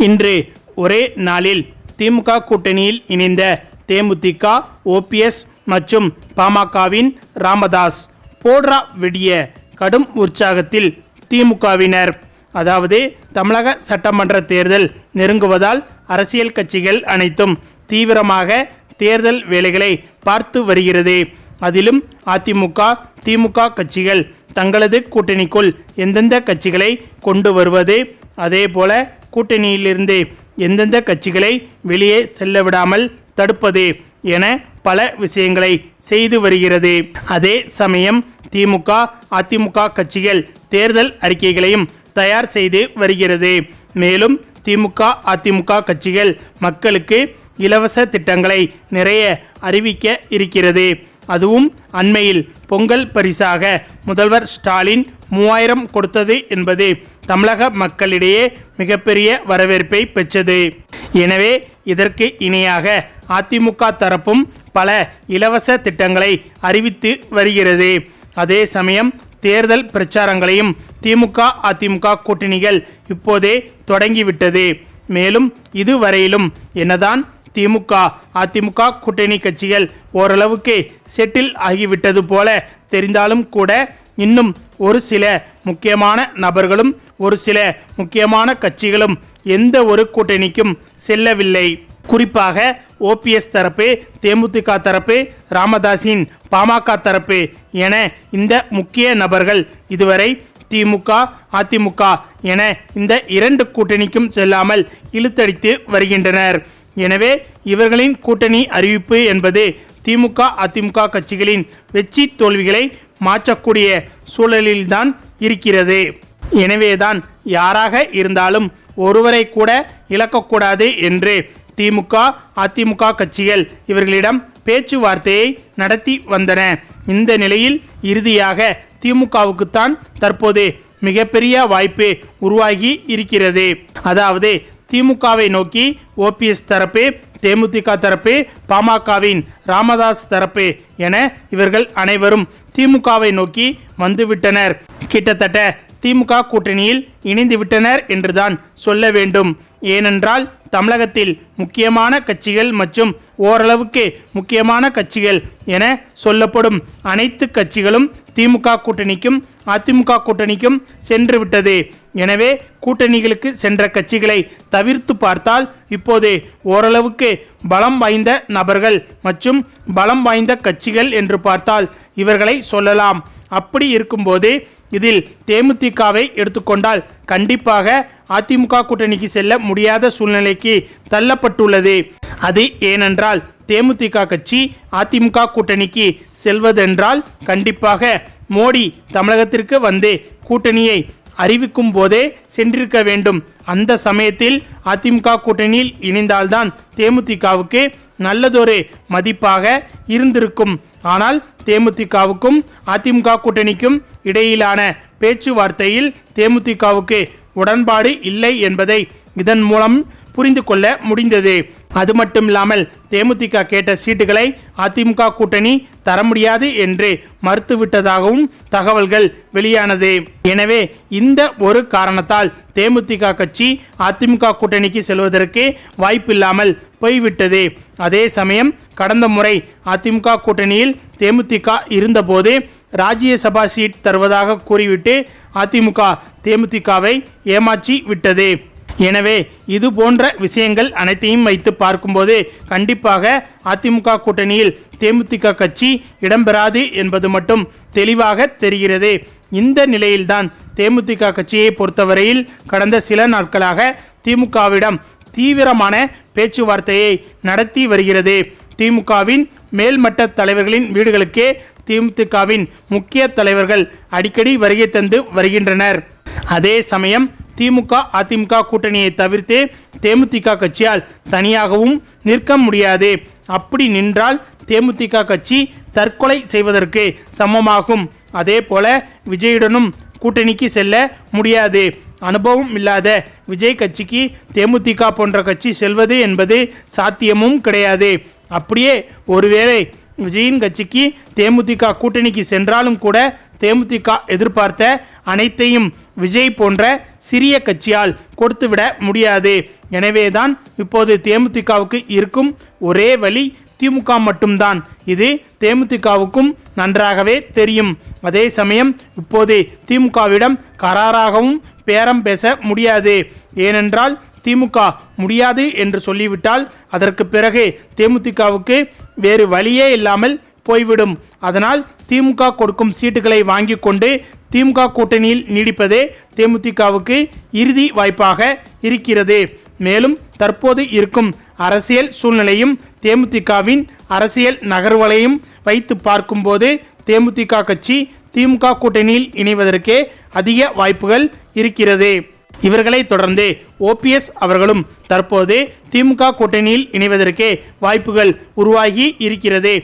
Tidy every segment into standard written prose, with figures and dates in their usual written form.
இன்று ஒரே நாளில் திமுக கூட்டணியில் இணைந்த தேமுதிக, ஓபிஎஸ் மற்றும் பாமகவின் ராமதாஸ் போடுறா வெடிய கடும் உற்சாகத்தில் திமுகவினர். அதாவது தமிழக சட்டமன்ற தேர்தல் நெருங்குவதால் அரசியல் கட்சிகள் அனைத்தும் தீவிரமாக தேர்தல் வேலைகளை பார்த்து வருகிறது. அதிலும் அதிமுக, திமுக கட்சிகள் தங்களது கூட்டணிக்குள் எந்தெந்த கட்சிகளை கொண்டு வருவது, அதேபோல கூட்டணியிலிருந்து எந்தெந்த கட்சிகளை வெளியே செல்ல விடாமல் தடுப்பது என பல விஷயங்களை செய்து வருகிறது. அதே சமயம் திமுக, அதிமுக கட்சிகள் தேர்தல் அறிக்கைகளையும் தயார் செய்து வருகிறது. மேலும் திமுக, அதிமுக கட்சிகள் மக்களுக்கு இலவச திட்டங்களை நிறைய அறிவிக்க இருக்கிறது. அதுவும் அண்மையில் பொங்கல் பரிசாக முதல்வர் ஸ்டாலின் 3000 கொடுத்தது என்பது தமிழக மக்களிடையே மிகப்பெரிய வரவேற்பை பெற்றது. எனவே இதற்கு இணையாக அதிமுக தரப்பும் பல இலவச திட்டங்களை அறிவித்து வருகிறது. அதே சமயம் தேர்தல் பிரச்சாரங்களையும் திமுக, அதிமுக கூட்டணிகள் இப்போதே தொடங்கிவிட்டது. மேலும் இதுவரையிலும் என்னதான் திமுக, அதிமுக கூட்டணி கட்சிகள் ஓரளவுக்கு செட்டில் ஆகிவிட்டது போல தெரிந்தாலும் கூட இன்னும் ஒரு சில முக்கியமான நபர்களும் ஒரு சில முக்கியமான கட்சிகளும் எந்த ஒரு கூட்டணிக்கும் செல்லவில்லை. குறிப்பாக ஓபிஎஸ் தரப்பு, தேமுதிக தரப்பு, ராமதாஸின் பாமக தரப்பு என இந்த முக்கிய நபர்கள் இதுவரை திமுக, அதிமுக என இந்த 2 கூட்டணிக்கும் செல்லாமல் இழுத்தடித்து வருகின்றனர். எனவே இவர்களின் கூட்டணி அறிவிப்பு என்பது திமுக, அதிமுக கட்சிகளின் வெற்றி தோல்விகளை மாற்றக்கூடிய சூழலில்தான் இருக்கிறது. எனவேதான் யாராக இருந்தாலும் ஒருவரை கூட இழக்கக்கூடாது என்று திமுக, அதிமுக கட்சிகள் இவர்களிடம் பேச்சுவார்த்தையை நடத்தி வந்தன. இந்த நிலையில் இறுதியாக திமுகவுக்குத்தான் தற்போது மிகப்பெரிய வாய்ப்பு உருவாகி இருக்கிறது. அதாவது திமுகவை நோக்கி ஓபிஎஸ் தரப்பு, தேமுதிக தரப்பு, பாமகவின் ராமதாஸ் தரப்பு என இவர்கள் அனைவரும் திமுகவை நோக்கி வந்துவிட்டனர். கிட்டத்தட்ட திமுக கூட்டணியில் இணைந்து விட்டனர் என்றுதான் சொல்ல வேண்டும். ஏனென்றால் தமிழகத்தில் முக்கியமான கட்சிகள் மற்றும் ஓரளவுக்கு முக்கியமான கட்சிகள் என சொல்லப்படும் அனைத்து கட்சிகளும் திமுக கூட்டணிக்கும் அதிமுக கூட்டணிக்கும் சென்று விட்டது. எனவே கூட்டணிகளுக்கு சென்ற கட்சிகளை தவிர்த்து பார்த்தால் இப்போது ஓரளவுக்கு பலம் வாய்ந்த நபர்கள் மற்றும் பலம் வாய்ந்த கட்சிகள் என்று பார்த்தால் இவர்களை சொல்லலாம். அப்படி இருக்கும்போது இதில் தேமுதிகவை எடுத்துக்கொண்டால் கண்டிப்பாக அதிமுக கூட்டணிக்கு செல்ல முடியாத சூழ்நிலைக்கு தள்ளப்பட்டுள்ளது. அது ஏனென்றால் தேமுதிக கட்சி அதிமுக கூட்டணிக்கு செல்வதென்றால் கண்டிப்பாக மோடி தமிழகத்திற்கு வந்து கூட்டணியை அறிவிக்கும் போதே சென்றிருக்க வேண்டும். அந்த சமயத்தில் அதிமுக கூட்டணியில் இணைந்தால்தான் தேமுதிகவுக்கு நல்லதொரு மதிப்பாக இருந்திருக்கும். ஆனால் தேமுதிகவுக்கும் அதிமுக கூட்டணிக்கும் இடையிலான பேச்சுவார்த்தையில் தேமுதிகவுக்கு உடன்பாடு இல்லை என்பதை இதன் மூலம் புரிந்து கொள்ள முடிந்தது. அது மட்டுமில்லாமல் தேமுதிக கேட்ட சீட்டுகளை அதிமுக கூட்டணி தர முடியாது என்று மறுத்துவிட்டதாகவும் தகவல்கள் வெளியானது. எனவே இந்த ஒரு காரணத்தால் தேமுதிக கட்சி அதிமுக கூட்டணிக்கு செல்வதற்கு வாய்ப்பில்லாமல் போய்விட்டது. அதே சமயம் கடந்த முறை அதிமுக கூட்டணியில் தேமுதிக இருந்தபோது ராஜ்யசபா சீட் தருவதாக கூறிவிட்டு அதிமுக தேமுதிகவை ஏமாற்றி விட்டது. எனவே இது போன்ற விஷயங்கள் அனைத்தையும் வைத்து பார்க்கும்போது கண்டிப்பாக அதிமுக கூட்டணியில் தேமுதிக கட்சி இடம்பெறாது என்பது மட்டும் தெளிவாக தெரிகிறது. இந்த நிலையில்தான் தேமுதிக கட்சியை பொறுத்தவரையில் கடந்த சில நாட்களாக திமுகவிடம் தீவிரமான பேச்சுவார்த்தையை நடத்தி வருகிறது. திமுகவின் மேல்மட்ட தலைவர்களின் வீடுகளுக்கே தேமுதிகவின் முக்கிய தலைவர்கள் அடிக்கடி வருகை தந்து வருகின்றனர். அதே சமயம் திமுக, அதிமுக கூட்டணியை தவிர்த்து தேமுதிக கட்சியால் தனியாகவும் நிற்க முடியாது. அப்படி நின்றால் தேமுதிக கட்சி தற்கொலை செய்வதற்கு சமமாகும். அதே போல விஜயுடனும் கூட்டணிக்கு செல்ல முடியாது. அனுபவம் இல்லாத விஜய் கட்சிக்கு தேமுதிக போன்ற கட்சி செல்வது என்பது சாத்தியமும் கிடையாது. அப்படியே ஒருவேளை விஜயின் கட்சிக்கு தேமுதிக கூட்டணிக்கு சென்றாலும் கூட தேமுதிக எதிர்பார்த்த அனைத்தையும் விஜய் போன்ற சிறிய கட்சியால் கொடுத்துவிட முடியாது. எனவேதான் இப்போது தேமுதிகவுக்கு இருக்கும் ஒரே வழி திமுக மட்டும்தான். இது தேமுதிகவுக்கும் நன்றாகவே தெரியும். அதே சமயம் இப்போது திமுகவிடம் கராராகவும் பேரம் பேச முடியாது. ஏனென்றால் திமுக முடியாது என்று சொல்லிவிட்டால் அதற்கு பிறகு தேமுதிகவுக்கு வேறு வழியே இல்லாமல் போய்விடும். அதனால் திமுக கொடுக்கும் சீட்டுகளை வாங்கி கொண்டு திமுக கூட்டணியில் நீடிப்பதே தேமுதிகவுக்கு இறுதி வாய்ப்பாக இருக்கிறது. மேலும் தற்போது இருக்கும் அரசியல் சூழ்நிலையும் தேமுதிகவின் அரசியல் நகர்வுகளையும் வைத்து பார்க்கும்போது தேமுதிக கட்சி திமுக கூட்டணியில் இணைவதற்கே அதிக வாய்ப்புகள் இருக்கிறது. இவர்களை தொடர்ந்து ஓபிஎஸ் அவர்களும் தற்போது திமுக கூட்டணியில் இணைவதற்கே வாய்ப்புகள் உருவாகி இருக்கிறது.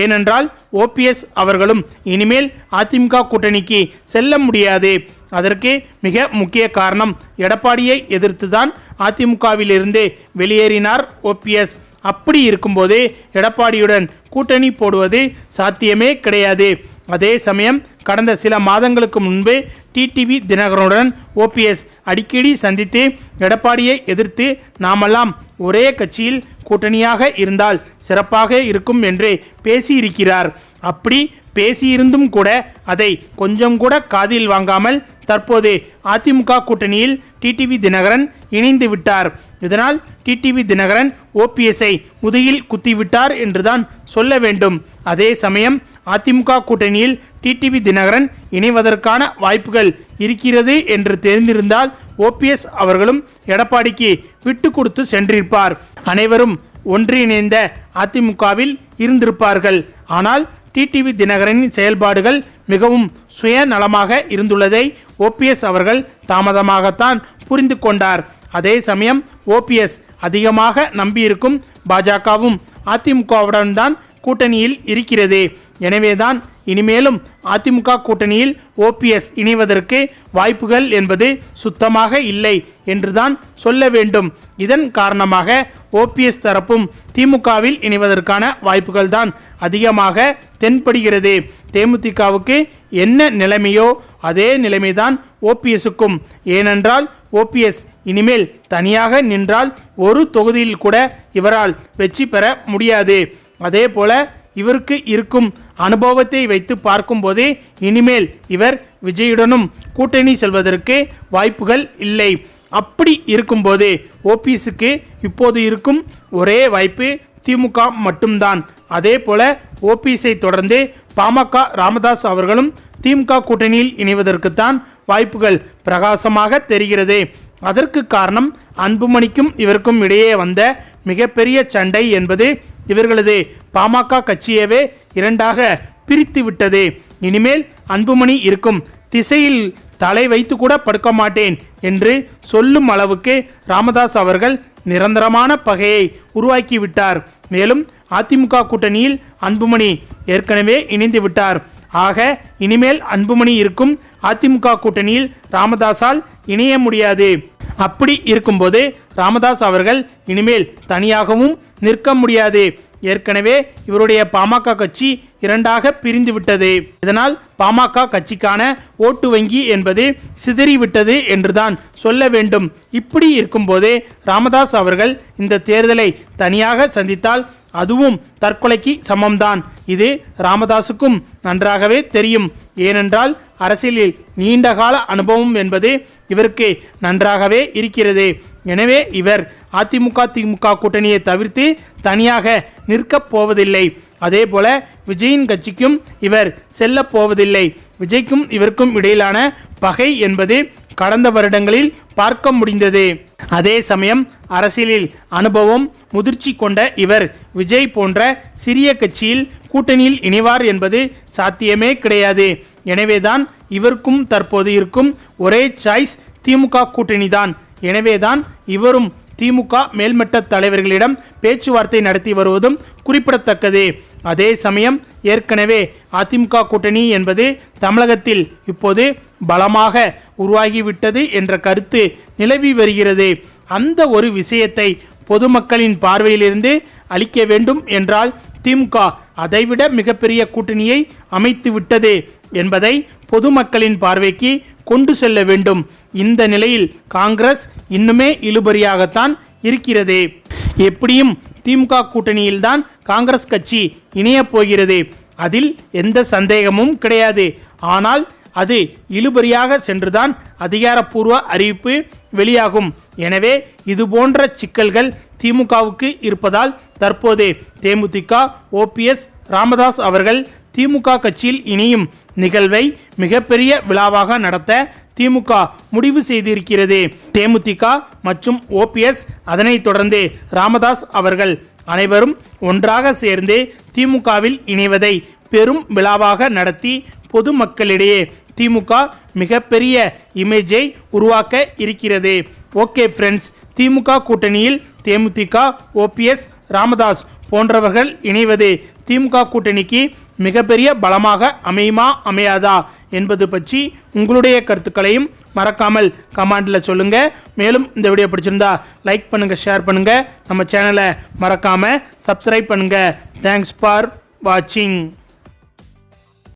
ஏனென்றால் ஓபிஎஸ் அவர்களும் இனிமேல் அதிமுக கூட்டணிக்கு செல்ல முடியாது. அதற்கு மிக முக்கிய காரணம் எடப்பாடியை எதிர்த்துதான் அதிமுகவிலிருந்து வெளியேறினார் ஓபிஎஸ். அப்படி இருக்கும்போது எடப்பாடியுடன் கூட்டணி போடுவது சாத்தியமே கிடையாது. அதே சமயம் கடந்த சில மாதங்களுக்கு முன்பு டிடிவி தினகரனுடன் ஓபிஎஸ் அடிக்கடி சந்தித்து எடப்பாடியை எதிர்த்து நாமெல்லாம் ஒரே கட்சியில் கூட்டணியாக இருந்தால் சிறப்பாக இருக்கும் என்று பேசியிருக்கிறார். அப்படி பேசியிருந்தும் கூட அதை கொஞ்சம் கூட காதில் வாங்காமல் தற்போது அதிமுக கூட்டணியில் டிடிவி தினகரன் இணைந்து விட்டார். இதனால் டிடிவி தினகரன் ஓபிஎஸ்ஐ முதுகில் குத்திவிட்டார் என்றுதான் சொல்ல வேண்டும். அதே சமயம் அதிமுக கூட்டணியில் டிடிவி தினகரன் இணைவதற்கான வாய்ப்புகள் இருக்கிறது என்று தெரிந்திருந்தால் ஓபிஎஸ் அவர்களும் எடப்பாடிக்கு விட்டு கொடுத்து சென்றிருப்பார். அனைவரும் ஒன்றிணைந்த அதிமுகவில் இருந்திருப்பார்கள். ஆனால் டிடிவி தினகரனின் செயல்பாடுகள் மிகவும் சுயநலமாக இருந்துள்ளதை ஓபிஎஸ் அவர்கள் தாமதமாகத்தான் புரிந்து கொண்டார். அதே சமயம் ஓபிஎஸ் அதிகமாக நம்பியிருக்கும் பாஜகவும் அதிமுகவுடன் தான் கூட்டணியில் இருக்கிறது. எனவேதான் இனிமேலும் அதிமுக கூட்டணியில் ஓபிஎஸ் இணைவதற்கு வாய்ப்புகள் என்பது சுத்தமாக இல்லை என்றுதான் சொல்ல வேண்டும். இதன் காரணமாக ஓபிஎஸ் தரப்பும் திமுகவில் இணைவதற்கான வாய்ப்புகள் தான் அதிகமாக தென்படுகிறது. தேமுதிகவுக்கு என்ன நிலைமையோ அதே நிலைமைதான் ஓபிஎஸ்க்கும். ஏனென்றால் ஓபிஎஸ் இனிமேல் தனியாக நின்றால் ஒரு தொகுதியில் கூட இவரால் வெற்றி பெற முடியாது. அதே போல இவருக்கு இருக்கும் அனுபவத்தை வைத்து பார்க்கும்போது இனிமேல் இவர் விஜயுடனும் கூட்டணி செல்வதற்கு வாய்ப்புகள் இல்லை. அப்படி இருக்கும்போது ஓபிஎஸ்க்கு இப்போது இருக்கும் ஒரே வாய்ப்பு திமுக மட்டும்தான். அதே போல ஓபிஎஸ்ஐ தொடர்ந்து பாமக ராமதாஸ் அவர்களும் திமுக கூட்டணியில் இணைவதற்குத்தான் வாய்ப்புகள் பிரகாசமாக தெரிகிறது. அதற்கு காரணம் அன்புமணிக்கும் இவருக்கும் இடையே வந்த மிகப்பெரிய சண்டை என்பது இவர்களது பாமக கட்சியவே இரண்டாக பிரித்து விட்டது. இனிமேல் அன்புமணி இருக்கும் திசையில் தலை வைத்து கூட படுக்க மாட்டேன் என்று சொல்லும் அளவுக்கு ராமதாஸ் அவர்கள் நிரந்தரமான பகையை உருவாக்கிவிட்டார். மேலும் அதிமுக கூட்டணியில் அன்புமணி ஏற்கனவே இணைந்து விட்டார். ஆக இனிமேல் அன்புமணி இருக்கும் அதிமுக கூட்டணியில் ராமதாஸால் இணைய முடியாது. அப்படி இருக்கும்போது ராமதாஸ் அவர்கள் இனிமேல் தனியாகவும் நிற்க முடியாது. ஏற்கனவே இவருடைய பாமக கட்சி இரண்டாக பிரிந்து விட்டது. இதனால் பாமக கட்சிக்கான ஓட்டு வங்கி என்பது சிதறிவிட்டது என்றுதான் சொல்ல வேண்டும். இப்படி இருக்கும்போது ராமதாஸ் அவர்கள் இந்த தேர்தலை தனியாக சந்தித்தால் அதுவும் தற்கொலைக்கு சமம்தான். இது ராமதாஸுக்கும் நன்றாகவே தெரியும். ஏனென்றால் அரசியலில் நீண்டகால அனுபவம் என்பது இவருக்கு நன்றாகவே இருக்கிறது. எனவே இவர் அதிமுக திமுக கூட்டணியை தவிர்த்து தனியாக நிற்கப் போவதில்லை. அதே போல விஜயின் கட்சிக்கும் இவர் செல்ல போவதில்லை. விஜய்க்கும் இவருக்கும் இடையிலான பகை என்பது கடந்த வருடங்களில் பார்க்க முடிந்தது. அதே சமயம் அரசியலில் அனுபவம் முதிர்ச்சி கொண்ட இவர் விஜய் போன்ற சிறிய கட்சியில் கூட்டணியில் இணைவார் என்பது சாத்தியமே கிடையாது. எனவேதான் இவருக்கும் தற்போது இருக்கும் ஒரே சாய்ஸ் திமுக கூட்டணிதான். எனவேதான் இவரும் திமுக மேல்மட்ட தலைவர்களிடம் பேச்சுவார்த்தை நடத்தி வருவதும் குறிப்பிடத்தக்கது. அதே சமயம் ஏற்கனவே அதிமுக கூட்டணி என்பது தமிழகத்தில் இப்போது பலமாக உருவாகிவிட்டது என்ற கருத்து நிலவி வருகிறது. அந்த ஒரு விஷயத்தை பொதுமக்களின் பார்வையிலிருந்து அளிக்க வேண்டும் என்றால் திமுக அதைவிட மிகப்பெரிய கூட்டணியை அமைத்து விட்டது. என்பதை பொதுமக்களின் பார்வைக்கு கொண்டு செல்ல வேண்டும். இந்த நிலையில் காங்கிரஸ் இன்னுமே இழுபறியாகத்தான் இருக்கிறது. எப்படியும் திமுக கூட்டணியில்தான் காங்கிரஸ் கட்சி இணையப் போகிறது. அதில் எந்த சந்தேகமும் கிடையாது. ஆனால் அது இழுபறியாக சென்றுதான் அதிகாரப்பூர்வ அறிவிப்பு வெளியாகும். எனவே இது போன்ற சிக்கல்கள் திமுகவுக்கு இருப்பதால் தற்போது தேமுதிக ஓபிஎஸ் ராமதாஸ் அவர்கள் திமுக கட்சியில் இணையும் நிகழ்வை மிகப்பெரிய விழாவாக நடத்த திமுக முடிவு செய்திருக்கிறது. தேமுதிக மற்றும் ஓபிஎஸ், அதனைத் தொடர்ந்து ராமதாஸ் அவர்கள் அனைவரும் ஒன்றாக சேர்ந்து திமுகவில் இணைவதை பெரும் விழாவாக நடத்தி பொதுமக்களிடையே திமுக மிகப்பெரிய இமேஜை உருவாக்க இருக்கிறது. ஓகே ஃப்ரெண்ட்ஸ், திமுக கூட்டணியில் தேமுதிக ஓபிஎஸ் ராமதாஸ் போன்றவர்கள் இணைவது திமுக கூட்டணிக்கு மிகப்பெரிய பலமாக அமையுமா அமையாதா என்பது பற்றி உங்களுடைய கருத்துக்களையும் மறக்காமல் கமெண்ட்ல சொல்லுங்க. மேலும் இந்த வீடியோ பிடிச்சிருந்தா லைக் பண்ணுங்க, ஷேர் பண்ணுங்க, நம்ம சேனலை மறக்காம சப்ஸ்கிரைப் பண்ணுங்க. தேங்க்ஸ் ஃபார் வாட்சிங்.